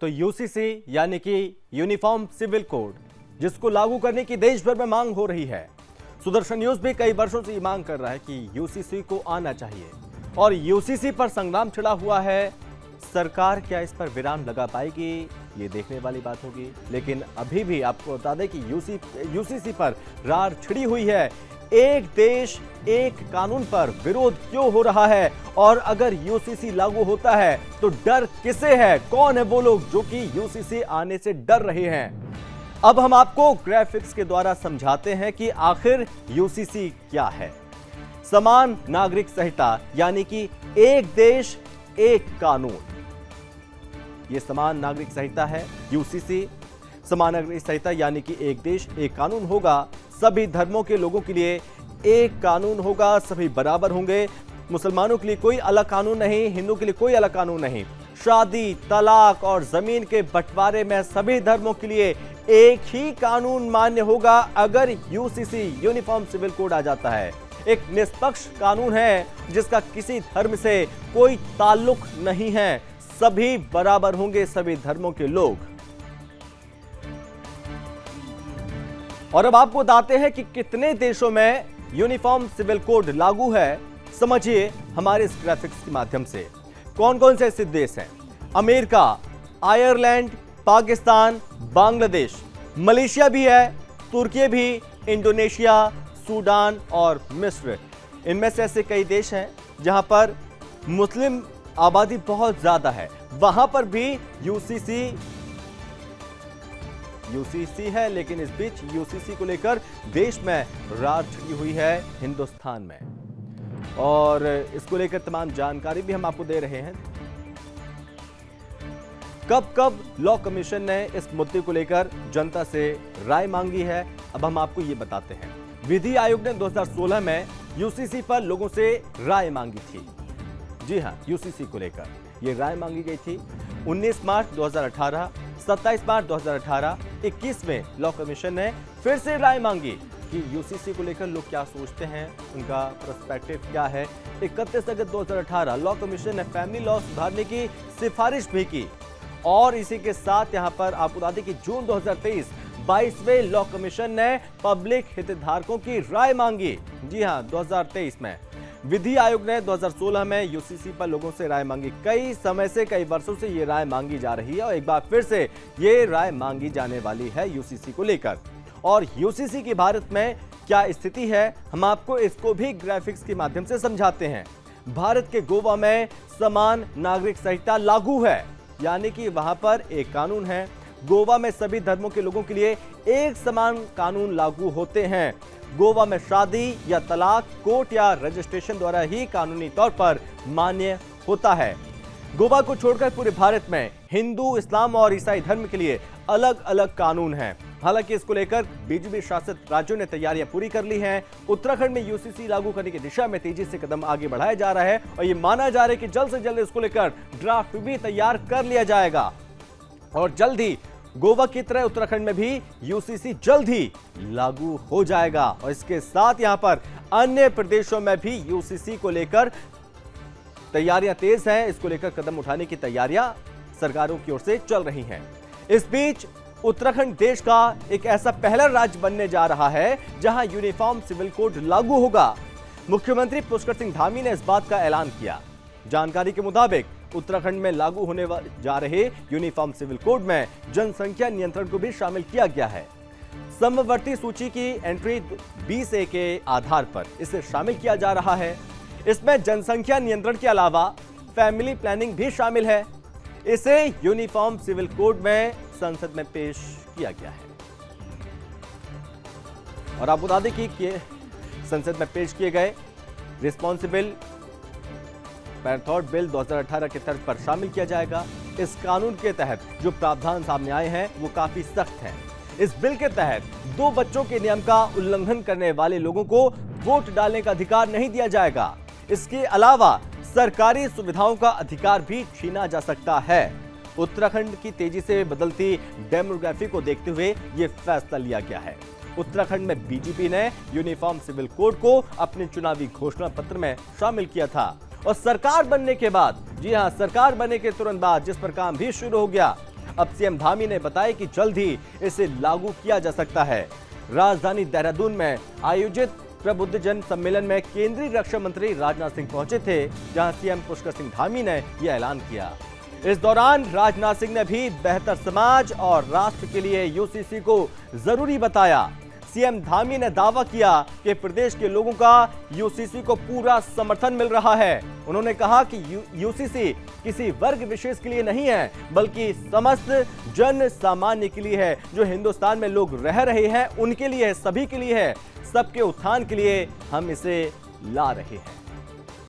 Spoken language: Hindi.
तो यूसीसी यानी कि यूनिफॉर्म सिविल कोड, जिसको लागू करने की देश भर में मांग हो रही है। सुदर्शन न्यूज भी कई वर्षों से ये मांग कर रहा है कि यूसीसी को आना चाहिए और यूसीसी पर संग्राम छिड़ा हुआ है। सरकार क्या इस पर विराम लगा पाएगी, ये देखने वाली बात होगी। लेकिन अभी भी आपको बता दें कि यूसीसी पर रार छिड़ी हुई है। एक देश एक कानून पर विरोध क्यों हो रहा है, और अगर यूसीसी लागू होता है तो डर किसे है? कौन है वो लोग जो कि यूसीसी आने से डर रहे हैं? अब हम आपको ग्राफिक्स के द्वारा समझाते हैं कि आखिर यूसीसी क्या है। समान नागरिक संहिता यानी कि एक देश एक कानून, यह समान नागरिक संहिता है यूसीसी। समान नागरिक संहिता यानी कि एक देश एक कानून होगा। सभी धर्मों के लोगों के लिए एक कानून होगा, सभी बराबर होंगे। मुसलमानों के लिए कोई अलग कानून नहीं, हिंदू के लिए कोई अलग कानून नहीं। शादी, तलाक और जमीन के बंटवारे में सभी धर्मों के लिए एक ही कानून मान्य होगा अगर यूसीसी यूनिफॉर्म सिविल कोड आ जाता है। एक निष्पक्ष कानून है जिसका किसी धर्म से कोई ताल्लुक नहीं है। सभी बराबर होंगे, सभी धर्मों के लोग। और अब आपको बताते हैं कि कितने देशों में यूनिफॉर्म सिविल कोड लागू है। समझिए हमारे इस ग्राफिक्स के माध्यम से कौन कौन से ऐसे देश हैं। America, Ireland, Pakistan, Bangladesh, Malaysia भी है, तुर्की भी, इंडोनेशिया, सूडान और मिस्र। इनमें से ऐसे कई देश हैं जहां पर मुस्लिम आबादी बहुत ज्यादा है। वहां पर भी यूसीसी है, लेकिन इस बीच यूसीसी को लेकर देश में रार छिड़ी हुई है हिंदुस्तान में, और इसको लेकर तमाम जानकारी भी हम आपको दे रहे हैं। कब कब लॉ कमीशन ने इस मुद्दे को लेकर जनता से राय मांगी है, अब हम आपको ये बताते हैं। विधि आयोग ने 2016 में यूसीसी पर लोगों से राय मांगी थी। जी हां, यूसीसी को लेकर ये राय मांगी गई थी। 19 मार्च 2018, 27 मार्च 2018, 21 में लॉ कमीशन ने फिर से राय मांगी कि यूसीसी को लेकर लोग क्या सोचते हैं, उनका पर्सपेक्टिव क्या है। 31 अगस्त 2018 लॉ कमीशन ने फैमिली लॉ सुधारने की सिफारिश भी की। और इसी के साथ यहां पर आपको बता दें कि जून 2023 22वें लॉ कमीशन ने पब्लिक हितधारकों की राय मांगी। जी हां, 2023 में विधि आयोग ने 2016 में यूसीसी पर लोगों से राय मांगी। कई समय से, कई वर्षों से ये राय मांगी जा रही है और एक बार फिर से ये राय मांगी जाने वाली है यूसीसी को लेकर। और यूसीसी की भारत में क्या स्थिति है, हम आपको इसको भी ग्राफिक्स के माध्यम से समझाते हैं। भारत के गोवा में समान नागरिक संहिता लागू है, यानी कि वहां पर एक कानून है। गोवा में सभी धर्मों के लोगों के लिए एक समान कानून लागू होते हैं। गोवा में शादी या तलाक कोर्ट या रजिस्ट्रेशन द्वारा ही कानूनी तौर पर मान्य होता है। गोवा को छोड़कर पूरे भारत में हिंदू, इस्लाम और ईसाई धर्म के लिए अलग अलग कानून हैं। हालांकि इसको लेकर बीजेपी शासित राज्यों ने तैयारियां पूरी कर ली हैं। उत्तराखंड में यूसीसी लागू करने की दिशा में तेजी से कदम आगे बढ़ाया जा रहा है और ये माना जा रहा है कि जल्द से जल्द इसको लेकर ड्राफ्ट भी तैयार कर लिया जाएगा और जल्द ही गोवा की तरह उत्तराखंड में भी यूसीसी जल्द ही लागू हो जाएगा। और इसके साथ यहां पर अन्य प्रदेशों में भी यूसीसी को लेकर तैयारियां तेज हैं। इसको लेकर कदम उठाने की तैयारियां सरकारों की ओर से चल रही हैं। इस बीच उत्तराखंड देश का एक ऐसा पहला राज्य बनने जा रहा है जहां यूनिफॉर्म सिविल कोड लागू होगा। मुख्यमंत्री पुष्कर सिंह धामी ने इस बात का ऐलान किया। जानकारी के मुताबिक उत्तराखंड में लागू होने जा रहे यूनिफॉर्म सिविल कोड में जनसंख्या नियंत्रण को भी शामिल किया गया है। समवर्ती सूची की एंट्री 20A के आधार पर इसे शामिल किया जा रहा है। इसमें जनसंख्या नियंत्रण के अलावा फैमिली प्लानिंग भी शामिल है। इसे यूनिफॉर्म सिविल कोड में संसद में पेश किया गया है। और आप बता दें कि संसद में पेश किए गए रिस्पॉन्सिबल पैरथॉट बिल 2018 के तर्ज पर शामिल किया जाएगा। इस कानून के तहत जो प्रावधान सामने आए हैं वो काफी सख्त हैं। इस बिल के तहत 2 बच्चों के नियम का उल्लंघन करने वाले लोगों को वोट डालने का अधिकार नहीं दिया जाएगा। इसके अलावा सरकारी सुविधाओं का अधिकार भी छीना जा सकता है। उत्तराखंड की तेजी से बदलती डेमोग्राफी को देखते हुए यह फैसला लिया गया है। उत्तराखंड में बीजेपी ने यूनिफॉर्म सिविल कोड को अपने चुनावी घोषणा पत्र में शामिल किया था और सरकार बनने के बाद, जी हां, सरकार बनने के तुरंत बाद जिस पर काम भी शुरू हो गया, अब सीएम धामी ने बताया कि जल्द ही इसे लागू किया जा सकता है। राजधानी देहरादून में आयोजित प्रबुद्धजन सम्मेलन में केंद्रीय रक्षा मंत्री राजनाथ सिंह पहुंचे थे, जहां सीएम पुष्कर सिंह धामी ने यह ऐलान किया। इस दौरान राजनाथ सिंह ने भी बेहतर समाज और राष्ट्र के लिए यूसीसी को जरूरी बताया। सीएम धामी ने दावा किया कि प्रदेश के लोगों का यूसीसी को पूरा समर्थन मिल रहा है। उन्होंने कहा कि यूसीसी किसी वर्ग विशेष के लिए नहीं है, बल्कि समस्त जन सामान्य के लिए है। जो हिंदुस्तान में लोग रह रहे हैं उनके लिए है, सभी के लिए है। सबके उत्थान के लिए हम इसे ला रहे हैं।